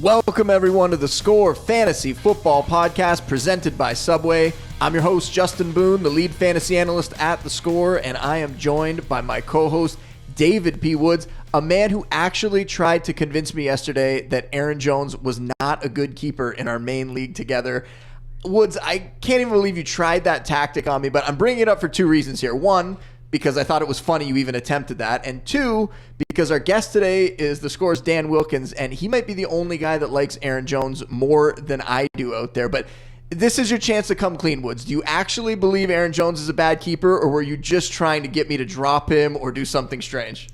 Welcome everyone to the Score Fantasy Football Podcast presented by Subway. I'm your host Justin Boone, the lead fantasy analyst at the Score, and I am joined by my co-host David P. Woods, a man who actually tried to convince me yesterday that Aaron Jones was not a good keeper in our main league together. Woods, I can't even believe you tried that tactic on me, but I'm bringing it up for two reasons here. One, because I thought it was funny you even attempted that. And two, because our guest today is the Score's Dan Wilkins, and he might be the only guy that likes Aaron Jones more than I do out there. But this is your chance to come clean, Woods. Do you actually believe Aaron Jones is a bad keeper, or were you just trying to get me to drop him or do something strange?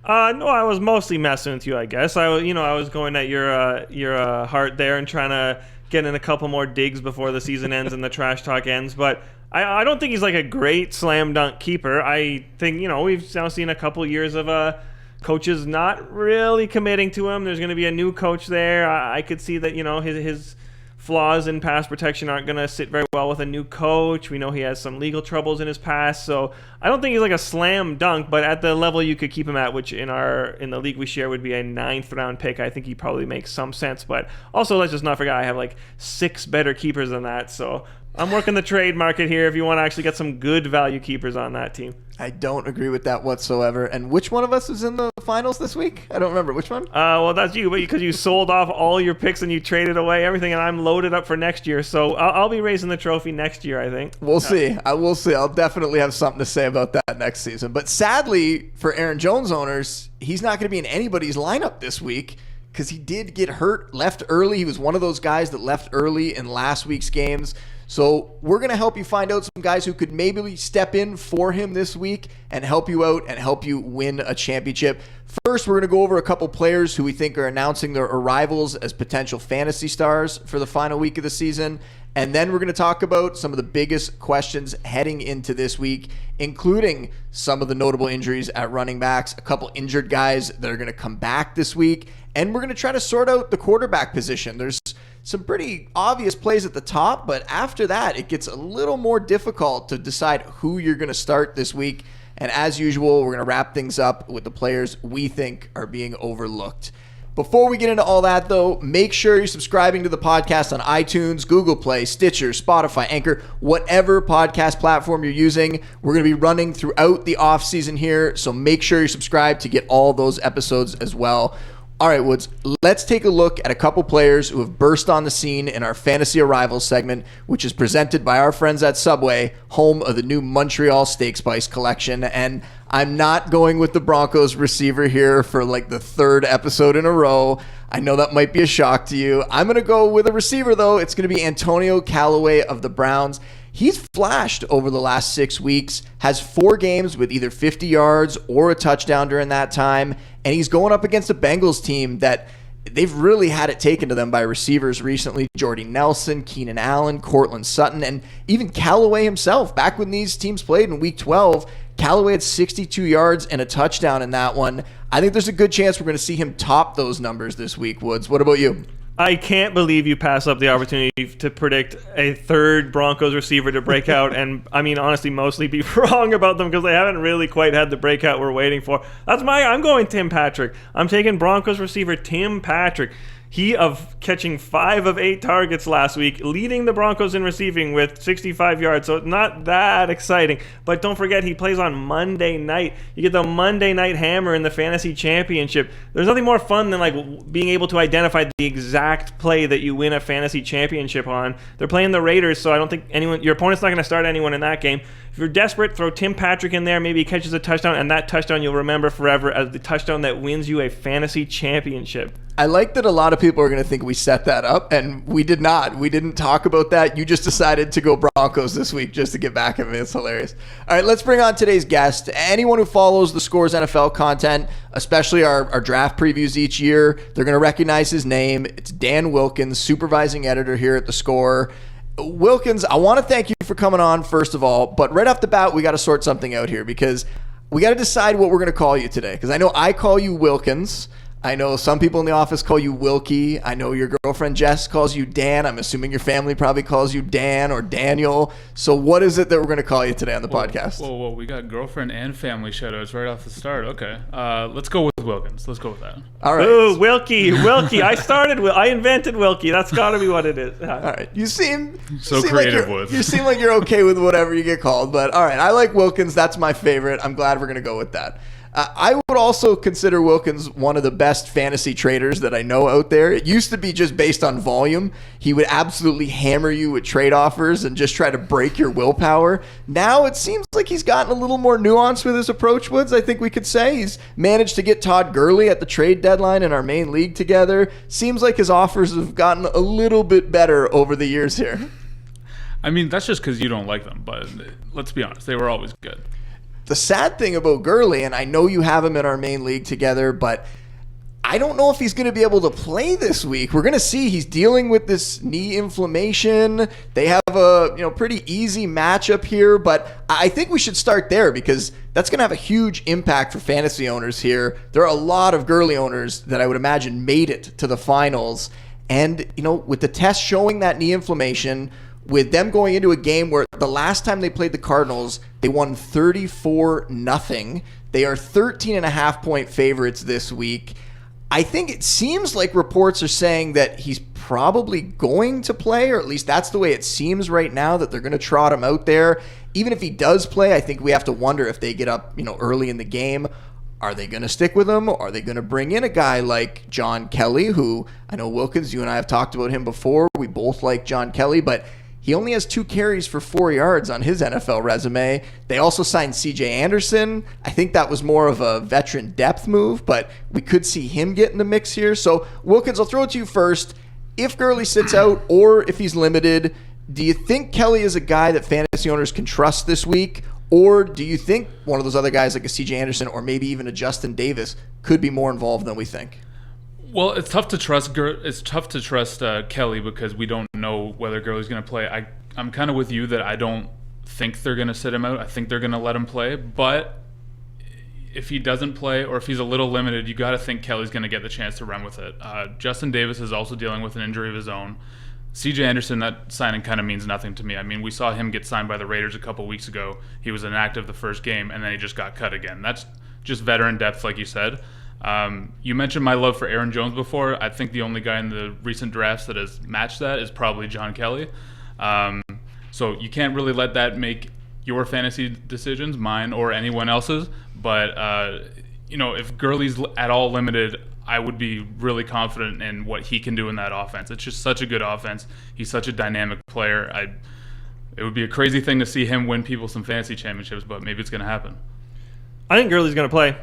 No, I was mostly messing with you, I guess. I was going at your heart there and trying to get in a couple more digs before the season ends and the trash talk ends. But I don't think he's like a great slam dunk keeper. I think, we've now seen a couple years of coaches not really committing to him. There's going to be a new coach there. I could see that, his flaws in pass protection aren't going to sit very well with a new coach. We know he has some legal troubles in his past. So I don't think he's like a slam dunk, but at the level you could keep him at, which in the league we share would be a 9th round pick, I think he probably makes some sense. But also, let's just not forget, I have like 6 better keepers than that. So I'm working the trade market here if you want to actually get some good value keepers on that team. I don't agree with that whatsoever. And which one of us is in the finals this week? I don't remember. Which one? Well, that's you, because you sold off all your picks and you traded away everything, and I'm loaded up for next year. So I'll be raising the trophy next year, I think. We'll see. I will see. I'll definitely have something to say about that next season. But sadly, for Aaron Jones owners, he's not going to be in anybody's lineup this week because he did get hurt, left early. He was one of those guys that left early in last week's games. So we're going to help you find out some guys who could maybe step in for him this week and help you out and help you win a championship. First, we're going to go over a couple players who we think are announcing their arrivals as potential fantasy stars for the final week of the season. And then we're going to talk about some of the biggest questions heading into this week, including some of the notable injuries at running backs, a couple injured guys that are going to come back this week, and we're going to try to sort out the quarterback position. There's some pretty obvious plays at the top, but after that, it gets a little more difficult to decide who you're going to start this week. And as usual, we're going to wrap things up with the players we think are being overlooked. Before we get into all that, though, make sure you're subscribing to the podcast on iTunes, Google Play, Stitcher, Spotify, Anchor, whatever podcast platform you're using. We're going to be running throughout the off season here, so make sure you're subscribed to get all those episodes as well. All right, Woods, let's take a look at a couple players who have burst on the scene in our Fantasy Arrivals segment, which is presented by our friends at Subway, home of the new Montreal Steak Spice collection. And I'm not going with the Broncos receiver here for like the 3rd episode in a row. I know that might be a shock to you. I'm going to go with a receiver, though. It's going to be Antonio Callaway of the Browns. He's flashed over the last 6 weeks, has 4 games with either 50 yards or a touchdown during that time, and he's going up against a Bengals team that they've really had it taken to them by receivers recently. Jordy Nelson, Keenan Allen, Cortland Sutton, and even Callaway himself. Back when these teams played in Week 12, Callaway had 62 yards and a touchdown in that one. I think there's a good chance we're going to see him top those numbers this week, Woods. What about you? I can't believe you pass up the opportunity to predict a 3rd Broncos receiver to break out and, honestly, mostly be wrong about them because they haven't really quite had the breakout we're waiting for. I'm going Tim Patrick. I'm taking Broncos receiver Tim Patrick. He of catching 5 of 8 targets last week, leading the Broncos in receiving with 65 yards. So not that exciting. But don't forget, he plays on Monday night. You get the Monday night hammer in the fantasy championship. There's nothing more fun than like being able to identify the exact play that you win a fantasy championship on. They're playing the Raiders, so I don't think your opponent's not going to start anyone in that game. If you're desperate, throw Tim Patrick in there. Maybe he catches a touchdown, and that touchdown you'll remember forever as the touchdown that wins you a fantasy championship. I like that a lot of people are going to think we set that up, and we did not. We didn't talk about that. You just decided to go Broncos this week just to get back at me. It's hilarious. All right, let's bring on today's guest. Anyone who follows the Scores NFL content, especially our draft previews each year, they're going to recognize his name. It's Dan Wilkins, supervising editor here at the Score. Wilkins, I want to thank you for coming on, first of all, but right off the bat, we got to sort something out here because we got to decide what we're going to call you today, because I know I call you Wilkins. I know some people in the office call you Wilkie. I know your girlfriend Jess calls you Dan. I'm assuming your family probably calls you Dan or Daniel. So what is it that we're going to call you today on the podcast? Whoa, we got girlfriend and family shout-outs right off the start. Okay. Let's go with Wilkins. Let's go with that. All right. Ooh, Wilkie. I invented Wilkie. That's got to be what it is. All right. You seem creative, Woods. You seem like you're okay with whatever you get called. But all right, I like Wilkins. That's my favorite. I'm glad we're going to go with that. I would also consider Wilkins one of the best fantasy traders that I know out there. It used to be just based on volume. He would absolutely hammer you with trade offers and just try to break your willpower. Now it seems like he's gotten a little more nuanced with his approach, Woods, I think we could say. He's managed to get Todd Gurley at the trade deadline in our main league together. Seems like his offers have gotten a little bit better over the years here. I mean, that's just because you don't like them, but let's be honest, they were always good. The sad thing about Gurley, and I know you have him in our main league together, but I don't know if he's going to be able to play this week. We're going to see he's dealing with this knee inflammation. They have a pretty easy matchup here, but I think we should start there because that's going to have a huge impact for fantasy owners here. There are a lot of Gurley owners that I would imagine made it to the finals, and with the test showing that knee inflammation, with them going into a game where the last time they played the Cardinals, they won 34-0. They are 13.5-point favorites this week. I think it seems like reports are saying that he's probably going to play, or at least that's the way it seems right now, that they're going to trot him out there. Even if he does play, I think we have to wonder if they get up, early in the game. Are they going to stick with him? Are they going to bring in a guy like John Kelly, who I know, Wilkins, you and I have talked about him before. We both like John Kelly, but he only has 2 carries for 4 yards on his NFL resume. They also signed C.J. Anderson. I think that was more of a veteran depth move, but we could see him get in the mix here. So, Wilkins, I'll throw it to you first. If Gurley sits out or if he's limited, do you think Kelly is a guy that fantasy owners can trust this week? Or do you think one of those other guys like a C.J. Anderson or maybe even a Justin Davis could be more involved than we think? Well, it's tough to trust. Kelly because we don't know whether Gurley's going to play. I'm kind of with you that I don't think they're going to sit him out. I think they're going to let him play. But if he doesn't play or if he's a little limited, you got to think Kelly's going to get the chance to run with it. Justin Davis is also dealing with an injury of his own. C.J. Anderson, that signing kind of means nothing to me. I mean, we saw him get signed by the Raiders a couple weeks ago. He was inactive the first game, and then he just got cut again. That's just veteran depth, like you said. You mentioned my love for Aaron Jones before. I think the only guy in the recent drafts that has matched that is probably John Kelly. So you can't really let that make your fantasy decisions, mine or anyone else's. But, if Gurley's at all limited, I would be really confident in what he can do in that offense. It's just such a good offense. He's such a dynamic player. It would be a crazy thing to see him win people some fantasy championships, but maybe it's going to happen. I think Gurley's going to play.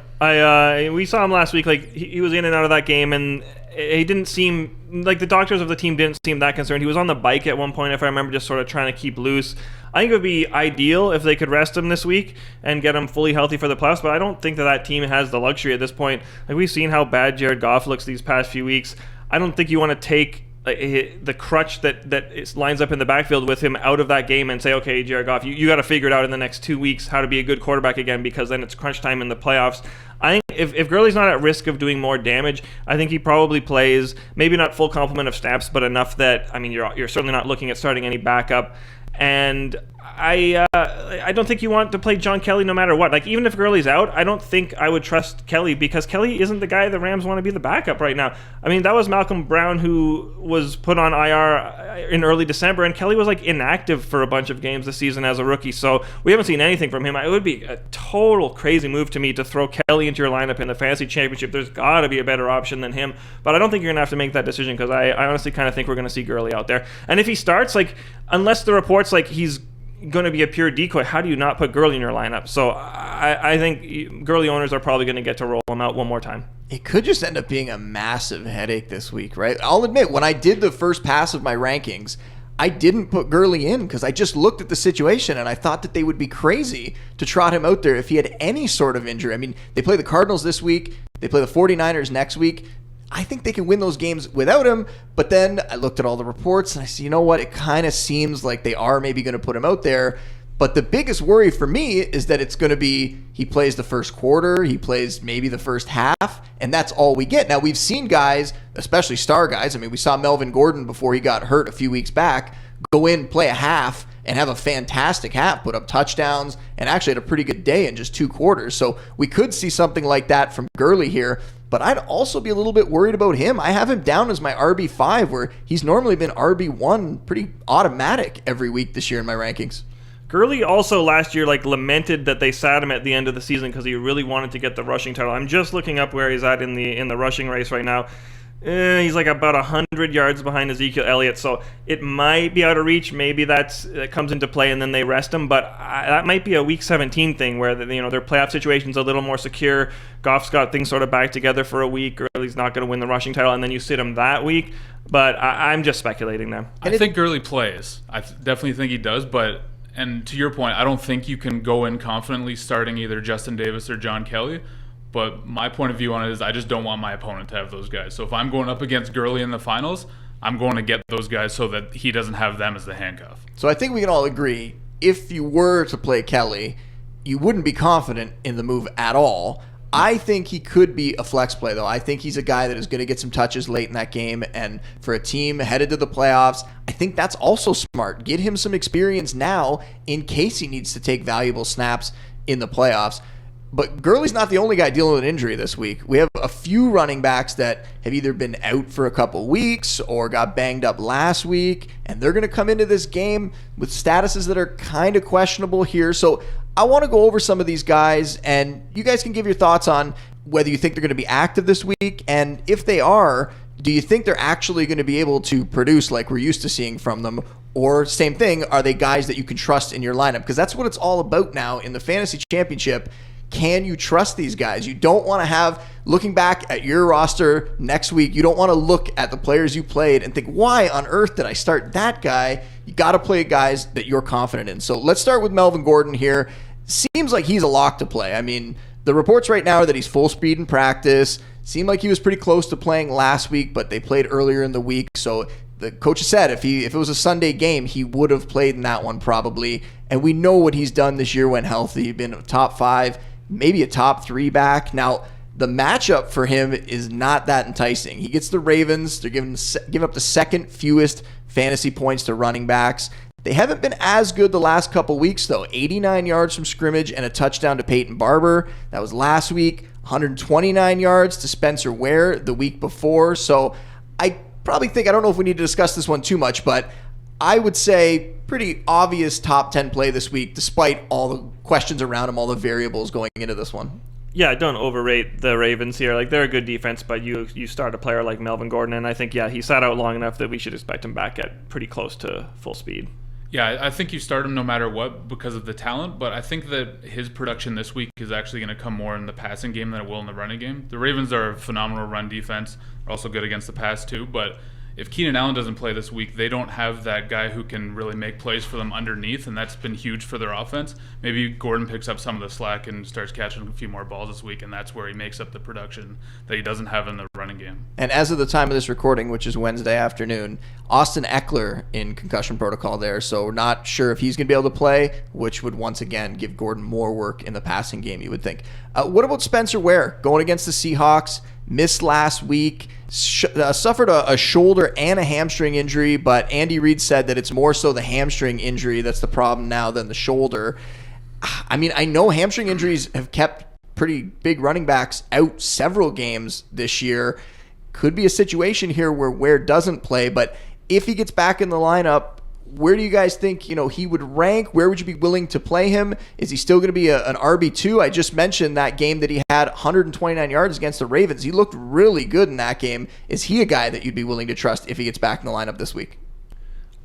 We saw him last week. Like he was in and out of that game, and he didn't seem like the doctors of the team didn't seem that concerned. He was on the bike at one point, if I remember, just sort of trying to keep loose. I think it would be ideal if they could rest him this week and get him fully healthy for the playoffs, but I don't think that team has the luxury at this point. Like we've seen how bad Jared Goff looks these past few weeks. I don't think you want to take the crutch that lines up in the backfield with him out of that game and say, okay, Jared Goff, you got to figure it out in the next 2 weeks how to be a good quarterback again, because then it's crunch time in the playoffs. I think if Gurley's not at risk of doing more damage, I think he probably plays, maybe not full complement of snaps, but enough that, I mean, you're certainly not looking at starting any backup. And I don't think you want to play John Kelly no matter what. Like, even if Gurley's out, I don't think I would trust Kelly, because Kelly isn't the guy the Rams want to be the backup right now. I mean, that was Malcolm Brown who was put on IR in early December, and Kelly was like inactive for a bunch of games this season as a rookie. So we haven't seen anything from him. It would be a total crazy move to me to throw Kelly into your lineup in the fantasy championship. There's got to be a better option than him. But I don't think you're going to have to make that decision, because I honestly kind of think we're going to see Gurley out there. And if he starts, like, unless the reports like he's going to be a pure decoy, how do you not put Gurley in your lineup? So I think Gurley owners are probably going to get to roll him out one more time. It could just end up being a massive headache this week, right? I'll admit, when I did the first pass of my rankings, I didn't put Gurley in because I just looked at the situation and I thought that they would be crazy to trot him out there if he had any sort of injury. I mean, they play the Cardinals this week. They play the 49ers next week. I think they can win those games without him, but then I looked at all the reports and I said, you know what? It kind of seems like they are maybe going to put him out there. But the biggest worry for me is that it's going to be he plays the first quarter, he plays maybe the first half, and that's all we get. Now, we've seen guys, especially star guys. I mean, we saw Melvin Gordon before he got hurt a few weeks back go in, play a half, and have a fantastic half, put up touchdowns, and actually had a pretty good day in just 2 quarters. So we could see something like that from Gurley here, but I'd also be a little bit worried about him. I have him down as my RB5, where he's normally been RB1 pretty automatic every week this year in my rankings. Gurley also last year lamented that they sat him at the end of the season because he really wanted to get the rushing title. I'm just looking up where he's at in the rushing race right now. He's about 100 yards behind Ezekiel Elliott, so it might be out of reach. Maybe that comes into play and then they rest him, but that might be a Week 17 thing where their playoff situation's a little more secure. Goff's got things sort of back together for a week, Gurley's not going to win the rushing title, and then you sit him that week. But I'm just speculating now. I think Gurley plays. I definitely think he does, but and to your point, I don't think you can go in confidently starting either Justin Davis or John Kelly. But my point of view on it is I just don't want my opponent to have those guys. So if I'm going up against Gurley in the finals, I'm going to get those guys so that he doesn't have them as the handcuff. So I think we can all agree, if you were to play Kelly, you wouldn't be confident in the move at all. I think he could be a flex play, though. I think he's a guy that is going to get some touches late in that game. And for a team headed to the playoffs, I think that's also smart. Get him some experience now in case he needs to take valuable snaps in the playoffs. But Gurley's not the only guy dealing with an injury this week. We have a few running backs that have either been out for a couple weeks or got banged up last week, and they're going to come into this game with statuses that are kind of questionable here. So I want to go over some of these guys, and you guys can give your thoughts on whether you think they're going to be active this week, and if they are, do you think they're actually going to be able to produce like we're used to seeing from them? Or same thing, are they guys that you can trust in your lineup? Because that's what it's all about now in the fantasy championship. Can you trust these guys? You don't want to have, looking back at your roster next week, you don't want to look at the players you played and think, why on earth did I start that guy? You got to play guys that you're confident in. So let's start with Melvin Gordon here. Seems like he's a lock to play. I mean, the reports right now are that he's full speed in practice. Seemed like he was pretty close to playing last week, but they played earlier in the week. So the coach said if it was a Sunday game, he would have played in that one probably. And we know what he's done this year when healthy. He's been a top 5, maybe a top 3 back. Now, the matchup for him is not that enticing. He gets the Ravens. They're giving up the second fewest fantasy points to running backs. They haven't been as good the last couple weeks, though. 89 yards from scrimmage and a touchdown to Peyton Barber. That was last week. 129 yards to Spencer Ware the week before. So I probably think, I don't know if we need to discuss this one too much, but I would say pretty obvious top 10 play this week, despite all the questions around him, all the variables going into this one. Yeah, don't overrate the Ravens here. They're a good defense, but you start a player like Melvin Gordon, and I think, he sat out long enough that we should expect him back at pretty close to full speed. Yeah, I think you start him no matter what because of the talent, but I think that his production this week is actually going to come more in the passing game than it will in the running game. The Ravens are a phenomenal run defense. They're also good against the pass too, but if Keenan Allen doesn't play this week, they don't have that guy who can really make plays for them underneath, and that's been huge for their offense. Maybe Gordon picks up some of the slack and starts catching a few more balls this week, and that's where he makes up the production that he doesn't have in the running game. And as of the time of this recording, which is Wednesday afternoon, Austin Eckler in concussion protocol there, so we're not sure if he's going to be able to play, which would once again give Gordon more work in the passing game, you would think. What about Spencer Ware going against the Seahawks? Missed last week, suffered a shoulder and a hamstring injury, but Andy Reid said that it's more so the hamstring injury that's the problem now than the shoulder. I mean, I know hamstring injuries have kept pretty big running backs out several games this year. Could be a situation here where Ware doesn't play, but if he gets back in the lineup, where do you guys think he would rank? Where would you be willing to play him? Is he still going to be an RB2? I just mentioned that game that he had 129 yards against the Ravens. He looked really good in that game. Is he a guy that you'd be willing to trust if he gets back in the lineup this week?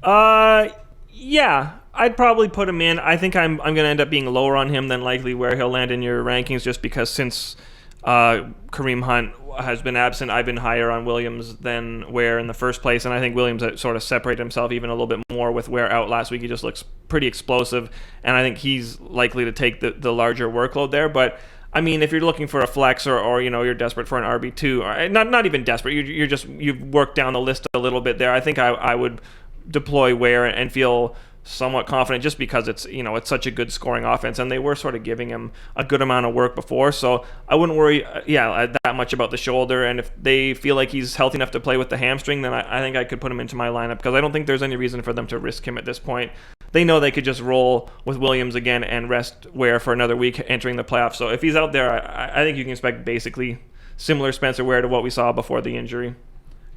Yeah, I'd probably put him in. I think I'm going to end up being lower on him than likely where he'll land in your rankings, just because since Kareem Hunt has been absent, I've been higher on Williams than Ware in the first place, and I think Williams sort of separated himself even a little bit more with Ware out last week. He just looks pretty explosive, and I think he's likely to take the larger workload there. But I mean, if you're looking for a flex or you're desperate for an RB2, or not even desperate, you've worked down the list a little bit there. I think I would deploy Ware and feel somewhat confident just because it's such a good scoring offense, and they were sort of giving him a good amount of work before. So I wouldn't worry that much about the shoulder, and if they feel like he's healthy enough to play with the hamstring, then I think I could put him into my lineup, because I don't think there's any reason for them to risk him at this point. They know they could just roll with Williams again and rest Ware for another week entering the playoffs. So if he's out there, I think you can expect basically similar Spencer Ware to what we saw before the injury.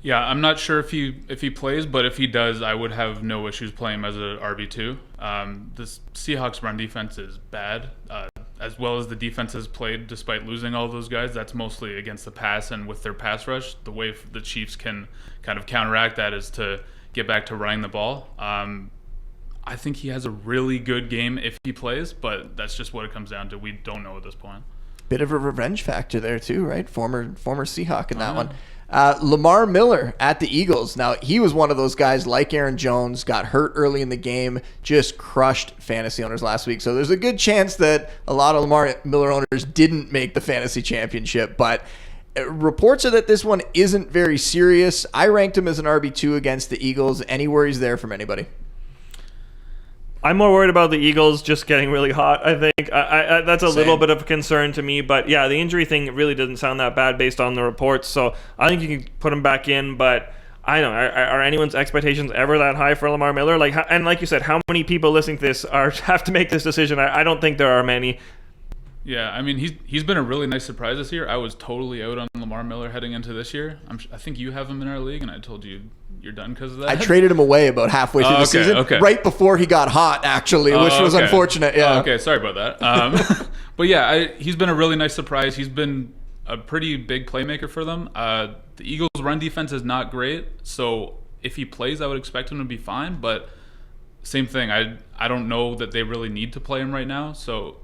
Yeah, I'm not sure if he plays, but if he does, I would have no issues playing him as an RB2. This Seahawks run defense is bad, as well as the defense has played despite losing all those guys. That's mostly against the pass, and with their pass rush, the way the Chiefs can kind of counteract that is to get back to running the ball. I think he has a really good game if he plays, but that's just what it comes down to. We don't know at this point. Bit of a revenge factor there too, right? Former Seahawk in that one. Lamar Miller at the Eagles. Now, he was one of those guys like Aaron Jones, got hurt early in the game, just crushed fantasy owners last week. So there's a good chance that a lot of Lamar Miller owners didn't make the fantasy championship. But reports are that this one isn't very serious. I ranked him as an RB2 against the Eagles. Any worries there from anybody? I'm more worried about the Eagles just getting really hot, I think. That's a little bit of a concern to me. But, yeah, the injury thing really doesn't sound that bad based on the reports. So I think you can put him back in. But I don't know. Are anyone's expectations ever that high for Lamar Miller? And like you said, how many people listening to this have to make this decision? I don't think there are many. Yeah, I mean, he's been a really nice surprise this year. I was totally out on Lamar Miller heading into this year. I think you have him in our league, and I told you you're done because of that. I traded him away about halfway through the season, right before he got hot, actually, which was unfortunate. Yeah. Okay, sorry about that. But yeah, he's been a really nice surprise. He's been a pretty big playmaker for them. The Eagles' run defense is not great, so if he plays, I would expect him to be fine. But same thing, I don't know that they really need to play him right now, so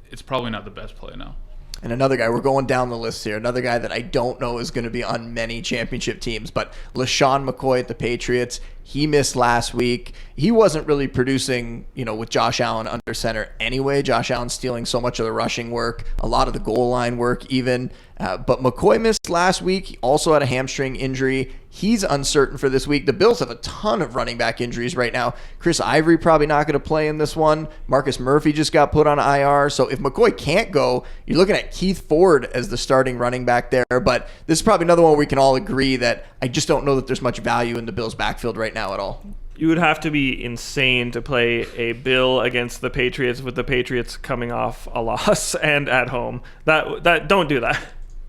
it's probably not the best play now. And another guy, we're going down the list here, another guy that I don't know is going to be on many championship teams, but LaShawn McCoy at the Patriots, he missed last week. He wasn't really producing, with Josh Allen under center anyway. Josh Allen stealing so much of the rushing work, a lot of the goal line work even. But McCoy missed last week. He also had a hamstring injury. He's uncertain for this week. The Bills have a ton of running back injuries right now. Chris Ivory probably not going to play in this one. Marcus Murphy just got put on IR. So if McCoy can't go, you're looking at Keith Ford as the starting running back there. But this is probably another one where we can all agree that I just don't know that there's much value in the Bills' backfield right now at all. You would have to be insane to play a Bill against the Patriots with the Patriots coming off a loss and at home. That don't do that.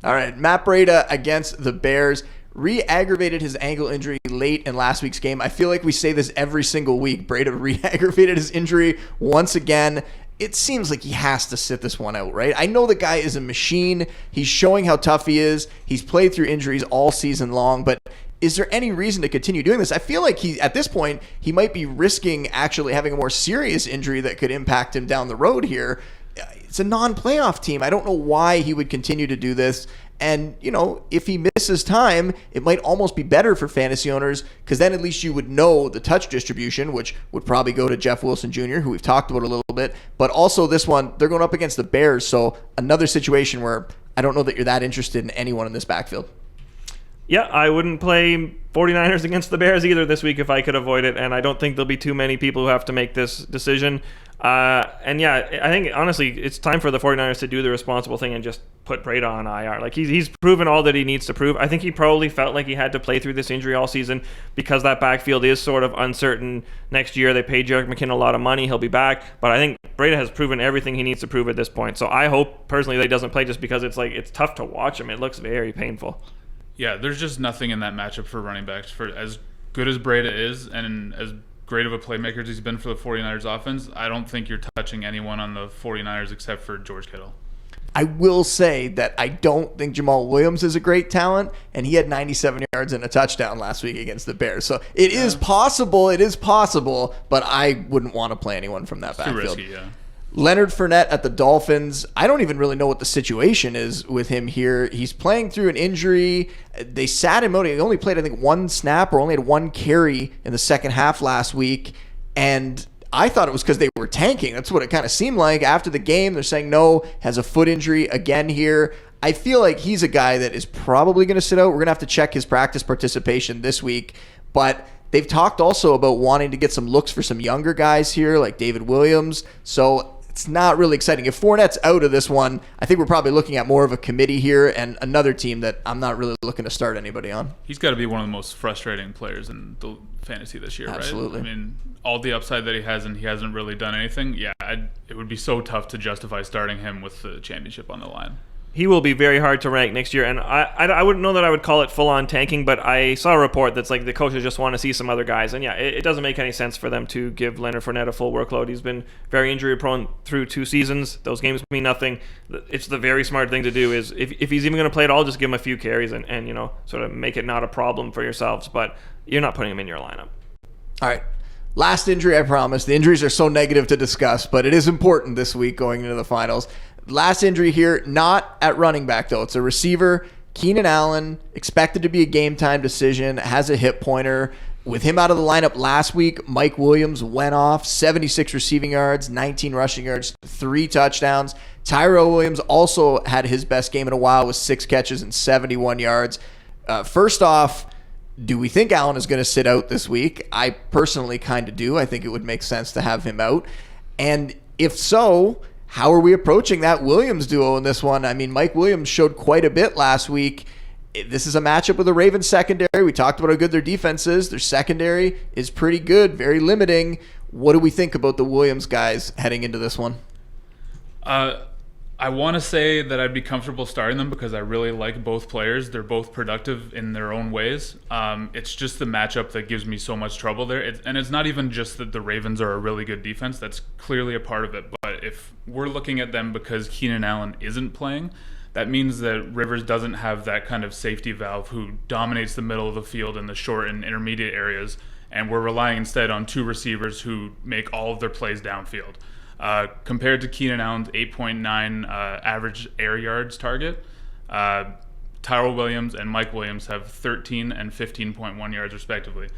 All right, Matt Breida against the Bears. Re-aggravated his ankle injury late in last week's game. I feel like we say this every single week. Breida re-aggravated his injury once again. It seems like he has to sit this one out, right? I know the guy is a machine. He's showing how tough he is. He's played through injuries all season long, but is there any reason to continue doing this? I feel like at this point, he might be risking actually having a more serious injury that could impact him down the road here. It's a non-playoff team. I don't know why he would continue to do this. And, if he misses time, it might almost be better for fantasy owners because then at least you would know the touch distribution, which would probably go to Jeff Wilson Jr., who we've talked about a little bit. But also this one, they're going up against the Bears. So another situation where I don't know that you're that interested in anyone in this backfield. Yeah, I wouldn't play 49ers against the Bears either this week if I could avoid it, and I don't think there'll be too many people who have to make this decision. And yeah, I think honestly it's time for the 49ers to do the responsible thing and just put Breida on IR. Like he's proven all that he needs to prove. I think he probably felt like he had to play through this injury all season because that backfield is sort of uncertain next year. They paid Jerick McKinnon a lot of money. He'll be back. But I think Breida has proven everything he needs to prove at this point. So I hope personally that he doesn't play just because it's tough to watch him. It looks very painful. Yeah, there's just nothing in that matchup for running backs. For as good as Breida is and as great of a playmaker as he's been for the 49ers offense, I don't think you're touching anyone on the 49ers except for George Kittle. I will say that I don't think Jamal Williams is a great talent, and he had 97 yards and a touchdown last week against the Bears. So it is possible, but I wouldn't want to play anyone from that backfield. Too risky, yeah. Leonard Fournette at the Dolphins. I don't even really know what the situation is with him here. He's playing through an injury. They sat him out. He only played, I think, one snap or only had one carry in the second half last week. And I thought it was because they were tanking. That's what it kind of seemed like. After the game, they're saying no, has a foot injury again here. I feel like he's a guy that is probably going to sit out. We're going to have to check his practice participation this week. But They've talked also about wanting to get some looks for some younger guys here, like David Williams. So it's not really exciting. If Fournette's out of this one, I think we're probably looking at more of a committee here and another team that I'm not really looking to start anybody on. He's got to be one of the most frustrating players in the fantasy this year, Absolutely. right? I mean, all the upside that he has, and he hasn't really done anything. Yeah, it would be so tough to justify starting him with the championship on the line. He will be very hard to rank next year, and I wouldn't know that I would call it full-on tanking, but I saw a report that's like the coaches just want to see some other guys, and yeah, it doesn't make any sense for them to give Leonard Fournette a full workload. He's been very injury-prone through 2 seasons. Those games mean nothing. It's the very smart thing to do is if he's even going to play at all, just give him a few carries and you know, sort of make it not a problem for yourselves, but you're not putting him in your lineup. All right. Last injury, I promise. The injuries are so negative to discuss, but it is important this week going into the finals. Last injury here, not at running back, though. It's a receiver. Keenan Allen, expected to be a game-time decision, has a hip pointer. With him out of the lineup last week, Mike Williams went off, 76 receiving yards, 19 rushing yards, 3 touchdowns. Tyrell Williams also had his best game in a while with 6 catches and 71 yards. First off, do we think Allen is going to sit out this week? I personally kind of do. I think it would make sense to have him out. And if so, how are we approaching that Williams duo in this one? I mean, Mike Williams showed quite a bit last week. This is a matchup with the Ravens secondary. We talked about how good their defense is. Their secondary is pretty good, very limiting. What do we think about the Williams guys heading into this one? I want to say that I'd be comfortable starting them because I really like both players. They're both productive in their own ways. It's just the matchup that gives me so much trouble there. And it's not even just that the Ravens are a really good defense. That's clearly a part of it. But if we're looking at them because Keenan Allen isn't playing, that means that Rivers doesn't have that kind of safety valve who dominates the middle of the field in the short and intermediate areas. And we're relying instead on 2 receivers who make all of their plays downfield. Compared to Keenan Allen's 8.9 average air yards target, Tyrell Williams and Mike Williams have 13 and 15.1 yards respectively.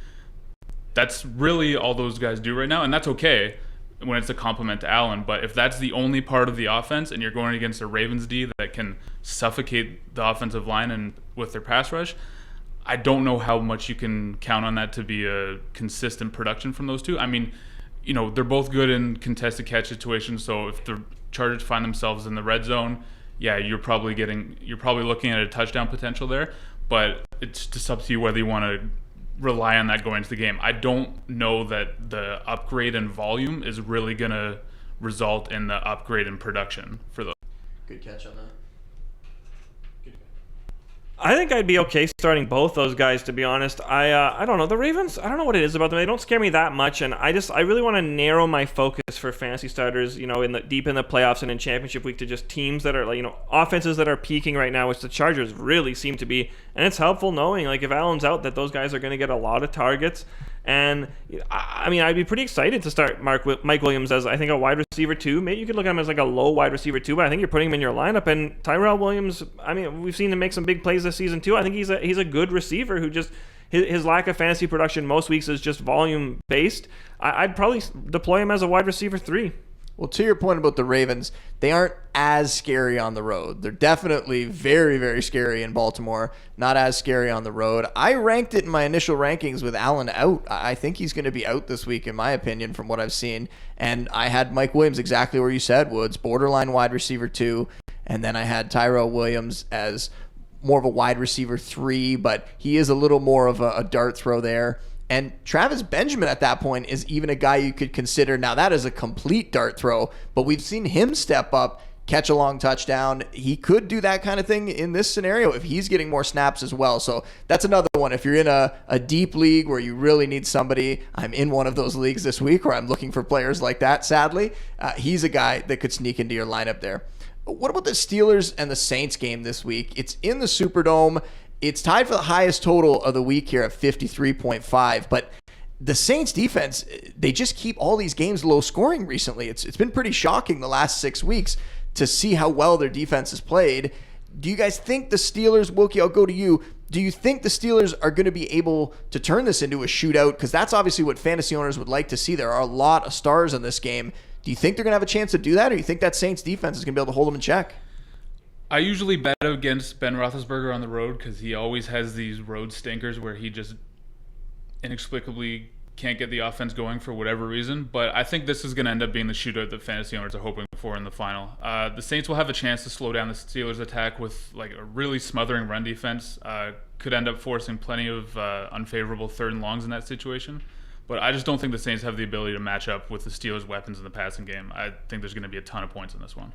That's really all those guys do right now, and that's okay when it's a compliment to Allen. But if that's the only part of the offense and you're going against a Ravens D that can suffocate the offensive line and with their pass rush, I don't know how much you can count on that to be a consistent production from those two. I mean, you know, they're both good in contested catch situations, so if the Chargers find themselves in the red zone, yeah, you're probably looking at a touchdown potential there, but it's just up to you whether you want to rely on that going into the game. I don't know that the upgrade in volume is really going to result in the upgrade in production for those. Good catch on that. I think I'd be okay starting both those guys, to be honest. I don't know. The Ravens, I don't know what it is about them. They don't scare me that much, and I really want to narrow my focus for fantasy starters, you know, deep in the playoffs and in championship week to just teams that are, like, you know, offenses that are peaking right now, which the Chargers really seem to be. And it's helpful knowing, like, if Allen's out, that those guys are going to get a lot of targets. And I mean, I'd be pretty excited to start Mike Williams as, I think, a wide receiver too. Maybe you could look at him as like a low wide receiver too, but I think you're putting him in your lineup. And Tyrell Williams, I mean, we've seen him make some big plays this season too. I think he's a good receiver who just his lack of fantasy production most weeks is just volume based. I'd probably deploy him as a wide receiver 3. Well, to your point about the Ravens, they aren't as scary on the road. They're definitely very, very scary in Baltimore, not as scary on the road. I ranked it in my initial rankings with Allen out. I think he's going to be out this week, in my opinion, from what I've seen. And I had Mike Williams exactly where you said, Woods, borderline wide receiver 2. And then I had Tyrell Williams as more of a wide receiver 3, but he is a little more of a dart throw there. And Travis Benjamin at that point is even a guy you could consider. Now, that is a complete dart throw, but we've seen him step up, catch a long touchdown. He could do that kind of thing in this scenario if he's getting more snaps as well. So that's another one. If you're in a deep league where you really need somebody, I'm in one of those leagues this week where I'm looking for players like that, sadly. He's a guy that could sneak into your lineup there. What about the Steelers and the Saints game this week? It's in the Superdome. It's tied for the highest total of the week here at 53.5, but the Saints defense, they just keep all these games low scoring recently. It's been pretty shocking the last 6 weeks to see how well their defense has played. Do you guys think the Steelers, Wilkie, I'll go to you. Do you think the Steelers are going to be able to turn this into a shootout? Because that's obviously what fantasy owners would like to see. There are a lot of stars in this game. Do you think they're going to have a chance to do that, or do you think that Saints defense is going to be able to hold them in check? I usually bet against Ben Roethlisberger on the road because he always has these road stinkers where he just inexplicably can't get the offense going for whatever reason. But I think this is going to end up being the shootout that fantasy owners are hoping for in the final. The Saints will have a chance to slow down the Steelers' attack with like a really smothering run defense. Could end up forcing plenty of unfavorable third and longs in that situation. But I just don't think the Saints have the ability to match up with the Steelers' weapons in the passing game. I think there's going to be a ton of points in this one.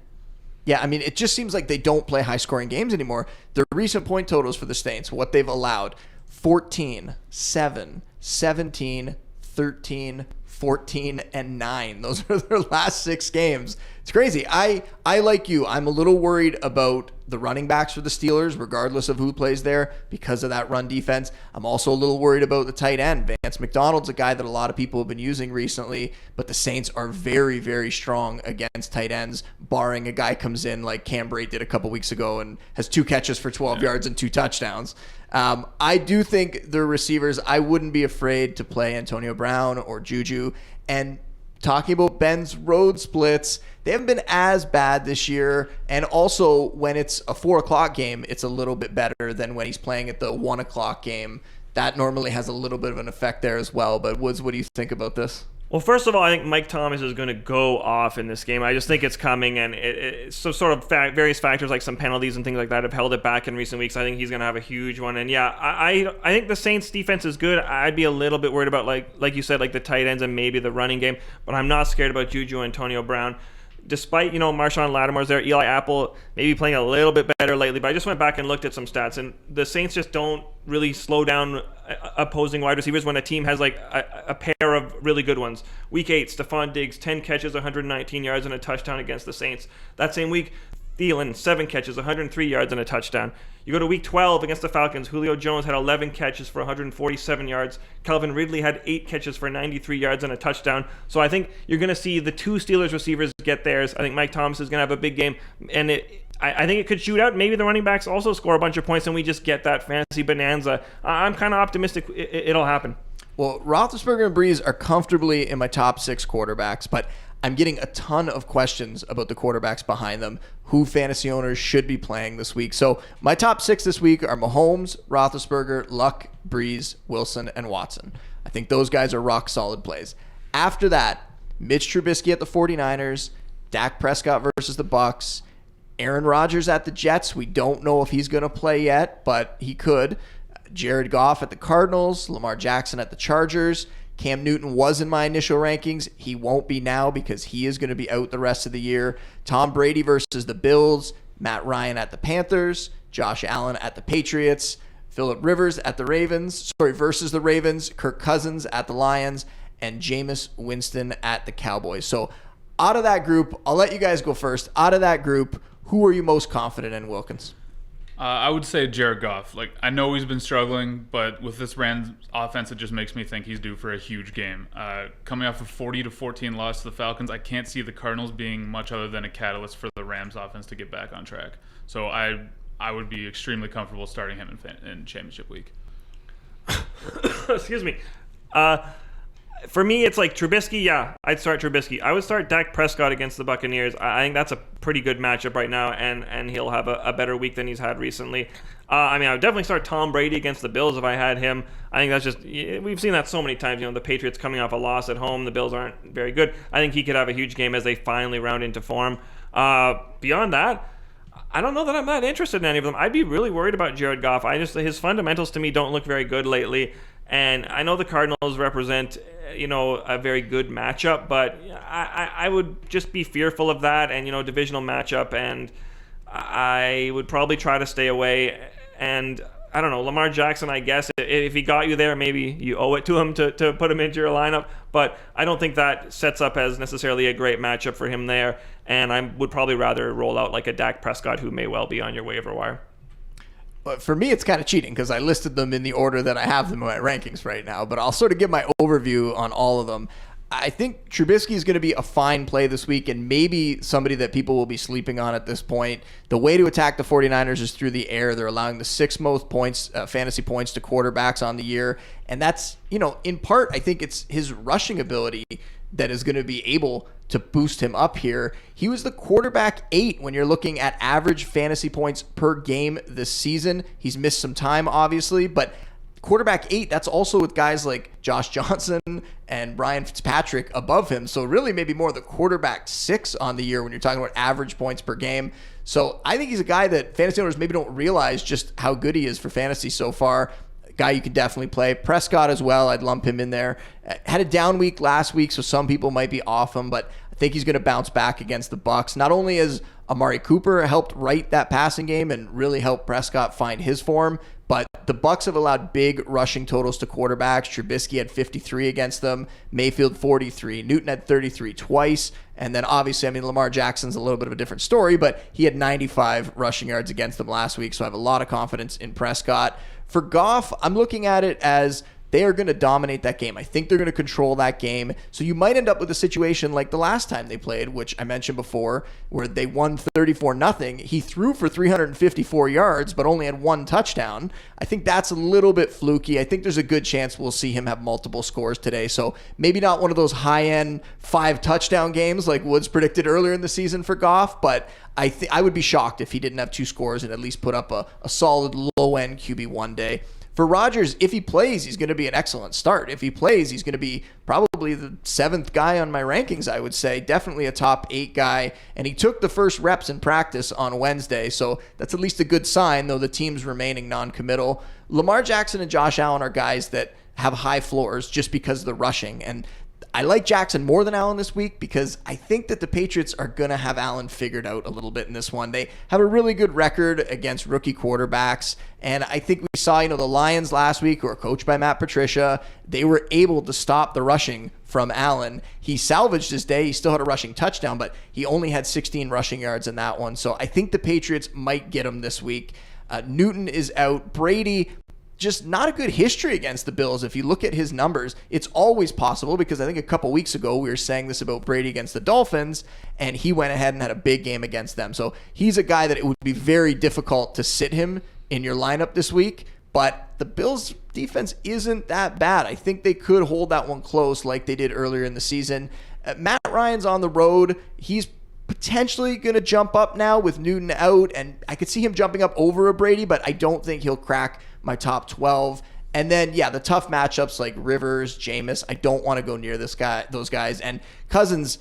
Yeah, I mean, it just seems like they don't play high-scoring games anymore. The recent point totals for the Saints, what they've allowed, 14, 7, 17, 13, 14, and 9. Those are their last 6 games. It's crazy. I like you. I'm a little worried about the running backs for the Steelers, regardless of who plays there, because of that run defense. I'm also a little worried about the tight end. Vance McDonald's a guy that a lot of people have been using recently, but the Saints are very, very strong against tight ends, barring a guy comes in like Cam Brate did a couple weeks ago and has 2 catches for 12 yards and 2 touchdowns. I do think the receivers, I wouldn't be afraid to play Antonio Brown or Juju. And talking about Ben's road splits, they haven't been as bad this year. And also, when it's a 4 o'clock game, it's a little bit better than when he's playing at the 1 o'clock game. That normally has a little bit of an effect there as well. But Woods, what do you think about this? Well, first of all, I think Mike Thomas is going to go off in this game. I just think it's coming, and it's so sort of various factors like some penalties and things like that have held it back in recent weeks. I think he's going to have a huge one. And yeah, I think the Saints defense is good. I'd be a little bit worried about, like you said, like the tight ends and maybe the running game, but I'm not scared about Juju and Antonio Brown. Despite, Marshawn Lattimore's there, Eli Apple maybe playing a little bit better lately, but I just went back and looked at some stats, and the Saints just don't really slow down opposing wide receivers when a team has like a pair of really good ones. Week 8, Stephon Diggs, 10 catches, 119 yards and a touchdown against the Saints. That same week, Thielen, 7 catches, 103 yards and a touchdown. You go to week 12 against the Falcons, Julio Jones had 11 catches for 147 yards. Calvin Ridley had 8 catches for 93 yards and a touchdown. So I think you're going to see the 2 Steelers receivers get theirs. I think Mike Thomas is going to have a big game, and I think it could shoot out. Maybe the running backs also score a bunch of points and we just get that fantasy bonanza. I'm kind of optimistic it'll happen. Well, Roethlisberger and Breeze are comfortably in my top 6 quarterbacks, but I'm getting a ton of questions about the quarterbacks behind them, who fantasy owners should be playing this week. So my top 6 this week are Mahomes, Roethlisberger, Luck, Breeze, Wilson, and Watson. I think those guys are rock solid plays. After that, Mitch Trubisky at the 49ers, Dak Prescott versus the Bucks, Aaron Rodgers at the Jets. We don't know if he's going to play yet, but he could. Jared Goff at the Cardinals, Lamar Jackson at the Chargers. Cam Newton was in my initial rankings. He won't be now because he is going to be out the rest of the year. Tom Brady versus the Bills, Matt Ryan at the Panthers, Josh Allen at the Patriots, Phillip Rivers at the versus the Ravens, Kirk Cousins at the Lions, and Jameis Winston at the Cowboys. So out of that group, I'll let you guys go first. Out of that group, who are you most confident in, Wilkins? I would say Jared Goff. I know he's been struggling, but with this Rams offense, it just makes me think he's due for a huge game. Coming off a 40-14 loss to the Falcons, I can't see the Cardinals being much other than a catalyst for the Rams offense to get back on track. So I would be extremely comfortable starting him in championship week. Excuse me. For me, it's like Trubisky. Yeah, I'd start Trubisky. I would start Dak Prescott against the Buccaneers. I think that's a pretty good matchup right now, and he'll have a better week than he's had recently. I would definitely start Tom Brady against the Bills if I had him. I think that's just, we've seen that so many times. The Patriots coming off a loss at home. The Bills aren't very good. I think he could have a huge game as they finally round into form. Beyond that, I don't know that I'm that interested in any of them. I'd be really worried about Jared Goff. His fundamentals to me don't look very good lately. And I know the Cardinals represent, a very good matchup, but I would just be fearful of that and, divisional matchup, and I would probably try to stay away. And I don't know, Lamar Jackson, I guess, if he got you there, maybe you owe it to him to put him into your lineup, but I don't think that sets up as necessarily a great matchup for him there, and I would probably rather roll out like a Dak Prescott who may well be on your waiver wire. But for me, it's kind of cheating because I listed them in the order that I have them in my rankings right now. But I'll sort of give my overview on all of them. I think Trubisky is going to be a fine play this week and maybe somebody that people will be sleeping on at this point. The way to attack the 49ers is through the air. They're allowing the 6th most points, fantasy points to quarterbacks on the year. And that's, in part, I think it's his rushing ability that is going to be able to boost him up here. He was the quarterback 8 when you're looking at average fantasy points per game this season. He's missed some time, obviously, but quarterback 8, that's also with guys like Josh Johnson and Ryan Fitzpatrick above him. So really maybe more the quarterback 6 on the year when you're talking about average points per game. So I think he's a guy that fantasy owners maybe don't realize just how good he is for fantasy so far. A guy you could definitely play. Prescott as well, I'd lump him in there. Had a down week last week, so some people might be off him, but I think he's going to bounce back against the Bucs. Not only has Amari Cooper helped right that passing game and really helped Prescott find his form, but the Bucs have allowed big rushing totals to quarterbacks. Trubisky had 53 against them, Mayfield 43, Newton had 33 twice, and then obviously, Lamar Jackson's a little bit of a different story, but he had 95 rushing yards against them last week, so I have a lot of confidence in Prescott. For Goff, I'm looking at it as they are going to dominate that game. I think they're going to control that game. So you might end up with a situation like the last time they played, which I mentioned before, where they won 34-0. He threw for 354 yards, but only had 1 touchdown. I think that's a little bit fluky. I think there's a good chance we'll see him have multiple scores today. So maybe not one of those high-end 5-touchdown games like Woods predicted earlier in the season for Goff, but I would be shocked if he didn't have 2 scores and at least put up a solid low-end QB1 day. For Rodgers, if he plays, he's going to be an excellent start. If he plays, he's going to be probably the 7th guy on my rankings, I would say. Definitely a top 8 guy. And he took the first reps in practice on Wednesday, so that's at least a good sign, though the team's remaining non-committal. Lamar Jackson and Josh Allen are guys that have high floors just because of the rushing. And I like Jackson more than Allen this week because I think that the Patriots are going to have Allen figured out a little bit in this one. They have a really good record against rookie quarterbacks, and I think we saw, the Lions last week, who are coached by Matt Patricia, they were able to stop the rushing from Allen. He salvaged his day. He still had a rushing touchdown, but he only had 16 rushing yards in that one. So I think the Patriots might get him this week. Newton is out. Brady, just not a good history against the Bills. If you look at his numbers, it's always possible because I think a couple weeks ago we were saying this about Brady against the Dolphins, and he went ahead and had a big game against them. So he's a guy that it would be very difficult to sit him in your lineup this week, but the Bills defense isn't that bad. I think they could hold that one close like they did earlier in the season. Matt Ryan's on the road. He's potentially going to jump up now with Newton out, and I could see him jumping up over a Brady, but I don't think he'll crack my top 12. And then, the tough matchups like Rivers, Jameis, I don't want to go near those guys. And Cousins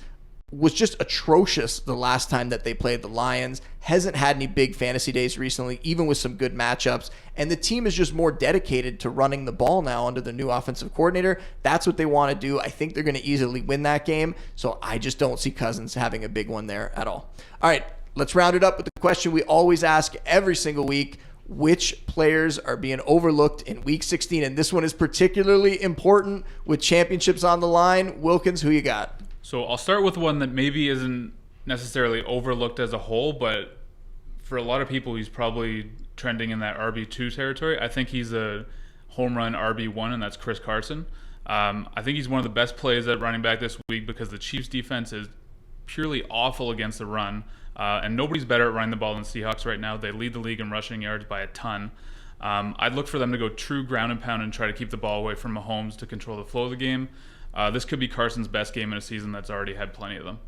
was just atrocious the last time that they played the Lions. Hasn't had any big fantasy days recently, even with some good matchups. And the team is just more dedicated to running the ball now under the new offensive coordinator. That's what they want to do. I think they're going to easily win that game. So I just don't see Cousins having a big one there at all. All right, let's round it up with the question we always ask every single week. Which players are being overlooked in Week 16? And this one is particularly important with championships on the line. Wilkins, who you got? So I'll start with one that maybe isn't necessarily overlooked as a whole, but for a lot of people, he's probably trending in that RB2 territory. I think he's a home run RB1, and that's Chris Carson. I think he's one of the best plays at running back this week because the Chiefs' defense is purely awful against the run. And nobody's better at running the ball than Seahawks right now. They lead the league in rushing yards by a ton. I'd look for them to go true ground and pound and try to keep the ball away from Mahomes to control the flow of the game. This could be Carson's best game in a season that's already had plenty of them.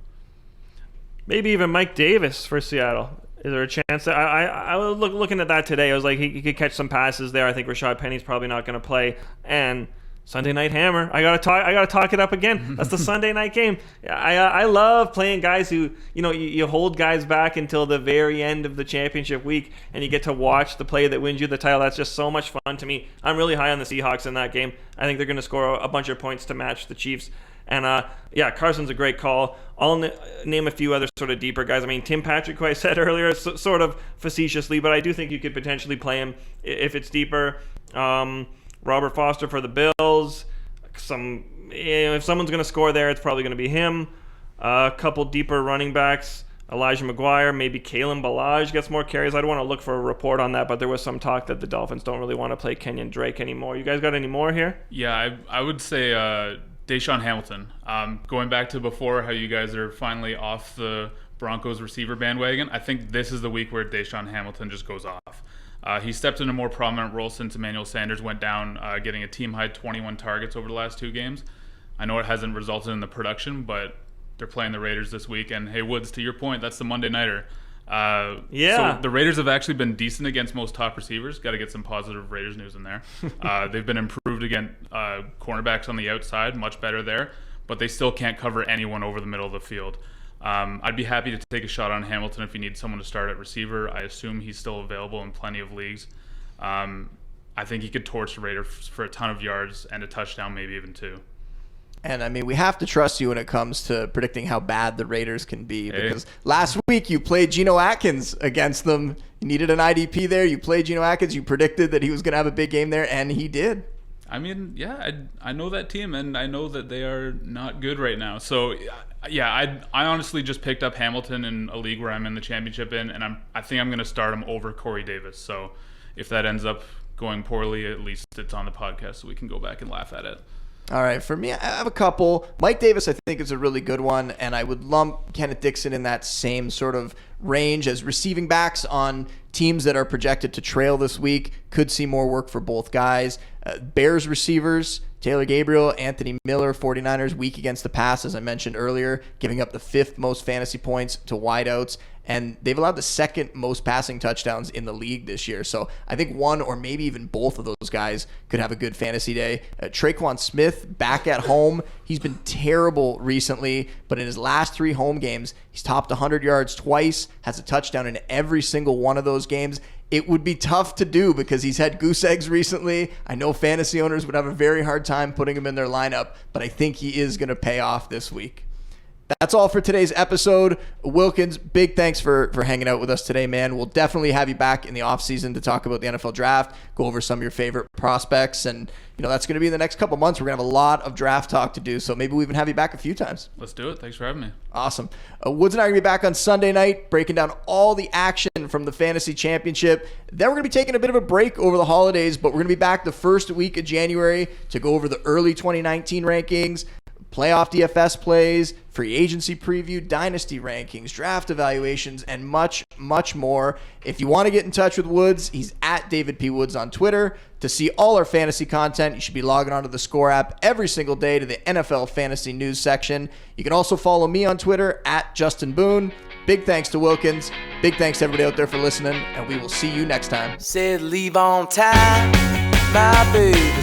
Maybe even Mike Davis for Seattle. Is there a chance that I was looking at that today? I was like, he could catch some passes there. I think Rashad Penny's probably not going to play. And Sunday Night Hammer. I gotta talk it up again. That's the Sunday night game. I love playing guys who, you hold guys back until the very end of the championship week and you get to watch the play that wins you the title. That's just so much fun to me. I'm really high on the Seahawks in that game. I think they're going to score a bunch of points to match the Chiefs. And Carson's a great call. I'll name a few other sort of deeper guys. I mean, Tim Patrick, who I said earlier, sort of facetiously, but I do think you could potentially play him if it's deeper. Robert Foster for the Bills. If someone's going to score there, it's probably going to be him. A couple deeper running backs. Elijah McGuire, maybe Kalen Ballage gets more carries. I don't want to look for a report on that, but there was some talk that the Dolphins don't really want to play Kenyon Drake anymore. You guys got any more here? Yeah, I would say Deshaun Hamilton. Going back to before, how you guys are finally off the Broncos receiver bandwagon, I think this is the week where Deshaun Hamilton just goes off. He stepped in a more prominent role since Emmanuel Sanders went down, getting a team-high 21 targets over the last 2 games. I know it hasn't resulted in the production, but they're playing the Raiders this week. And, hey, Woods, to your point, that's the Monday Nighter. Yeah. So the Raiders have actually been decent against most top receivers. Got to get some positive Raiders news in there. They've been improved against cornerbacks on the outside, much better there, but they still can't cover anyone over the middle of the field. I'd be happy to take a shot on Hamilton if you need someone to start at receiver. I assume he's still available in plenty of leagues. I think he could torch the Raiders for a ton of yards and a touchdown, maybe even 2. And I mean, we have to trust you when it comes to predicting how bad the Raiders can be, because last week you played Geno Atkins against them. You needed an IDP there. You played Geno Atkins. You predicted that he was going to have a big game there, and he did. I mean, yeah, I know that team, and I know that they are not good right now. So, yeah, I honestly just picked up Hamilton in a league where I'm in the championship in, and I think I'm going to start him over Corey Davis. So if that ends up going poorly, at least it's on the podcast so we can go back and laugh at it. All right, for me, I have a couple. Mike Davis, I think, is a really good one, and I would lump Kenneth Dixon in that same sort of range as receiving backs on teams that are projected to trail this week. Could see more work for both guys. Bears receivers, Taylor Gabriel, Anthony Miller, 49ers, weak against the pass, as I mentioned earlier, giving up the 5th most fantasy points to wideouts. And they've allowed the 2nd most passing touchdowns in the league this year. So I think one or maybe even both of those guys could have a good fantasy day. Traquan Smith back at home. He's been terrible recently, but in his last 3 home games, he's topped 100 yards twice, has a touchdown in every single one of those games. It would be tough to do because he's had goose eggs recently. I know fantasy owners would have a very hard time putting him in their lineup, but I think he is going to pay off this week. That's all for today's episode. Wilkins, big thanks for hanging out with us today, man. We'll definitely have you back in the offseason to talk about the NFL draft, go over some of your favorite prospects, and that's going to be in the next couple months. We're going to have a lot of draft talk to do, so maybe we'll even have you back a few times. Let's do it. Thanks for having me. Awesome. Woods and I are going to be back on Sunday night, breaking down all the action from the Fantasy Championship. Then we're going to be taking a bit of a break over the holidays, but we're going to be back the first week of January to go over the early 2019 rankings, playoff DFS plays, free agency preview, dynasty rankings, draft evaluations, and much, much more. If you want to get in touch with Woods, he's at David P. Woods on Twitter. To see all our fantasy content, you should be logging onto the theScore app every single day to the NFL Fantasy News section. You can also follow me on Twitter at Justin Boone. Big thanks to Wilkins. Big thanks to everybody out there for listening, and we will see you next time. Said leave on time, my baby